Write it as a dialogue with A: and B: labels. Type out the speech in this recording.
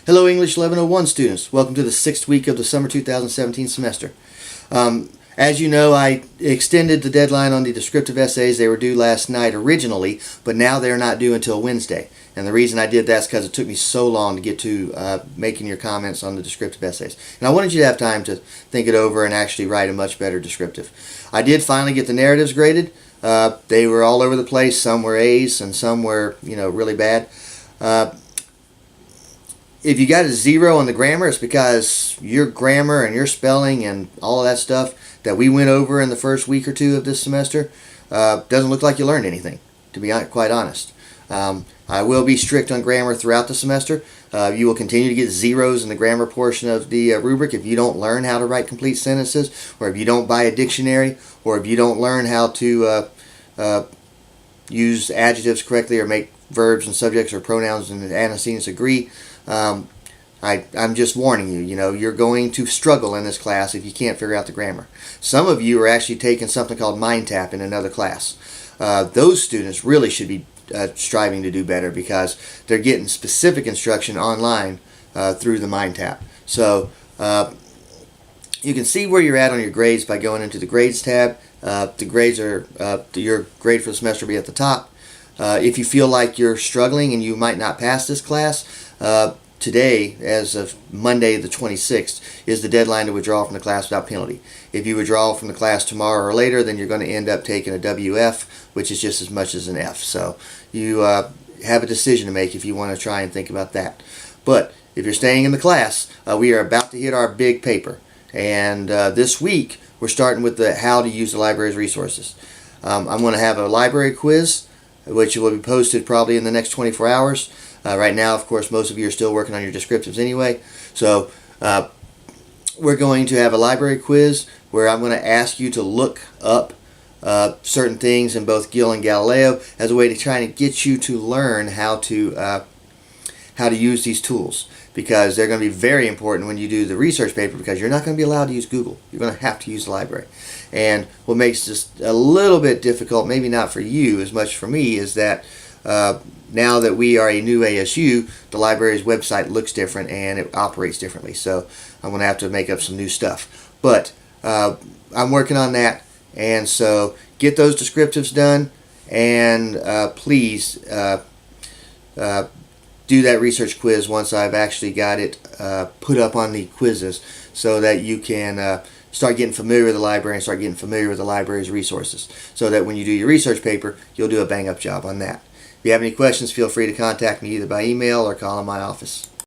A: Hello English 1101 students. Welcome to the 6th week of the summer 2017 semester. As you know, I extended the deadline on the descriptive essays. They were due last night originally, but now they're not due until Wednesday. And the reason I did that is because it took me so long to get to making your comments on the descriptive essays. And I wanted you to have time to think it over and actually write a much better descriptive. I did finally get the narratives graded. They were all over the place. Some were A's and some were, really bad. If you got a 0 on the grammar, it's because your grammar and your spelling and all of that stuff that we went over in the first week or two of this semester doesn't look like you learned anything, to be quite honest. I will be strict on grammar throughout the semester. You will continue to get 0s in the grammar portion of the rubric if you don't learn how to write complete sentences, or if you don't buy a dictionary, or if you don't learn how to use adjectives correctly or make verbs and subjects or pronouns and antecedents agree. I'm just warning you, you're going to struggle in this class if you can't figure out the grammar. Some of you are actually taking something called Mind Tap in another class. Those students really should be striving to do better because they're getting specific instruction online through the Mind Tap. So you can see where you're at on your grades by going into the Grades tab. The grades are, your grade for the semester will be at the top. If you feel like you're struggling and you might not pass this class, today, as of Monday the 26th, is the deadline to withdraw from the class without penalty. If you withdraw from the class tomorrow or later, then you're going to end up taking a WF, which is just as much as an F. So you have a decision to make if you want to try and think about that. But if you're staying in the class, we are about to hit our big paper. And this week, we're starting with the how to use the library's resources. I'm going to have a library quiz, which will be posted probably in the next 24 hours. Right now, of course, most of you are still working on your descriptives anyway. So we're going to have a library quiz where I'm going to ask you to look up certain things in both Gill and Galileo as a way to try and get you to learn how to use these tools, because they're going to be very important when you do the research paper, because you're not going to be allowed to use Google. You're going to have to use the library. And what makes this a little bit difficult, maybe not for you as much for me, is that now that we are a new ASU, the library's website looks different and it operates differently. So I'm going to have to make up some new stuff. But I'm working on that. And so get those descriptives done, and please do that research quiz once I've actually got it put up on the quizzes, so that you can start getting familiar with the library and start getting familiar with the library's resources, so that when you do your research paper, you'll do a bang-up job on that. If you have any questions, feel free to contact me either by email or call in my office.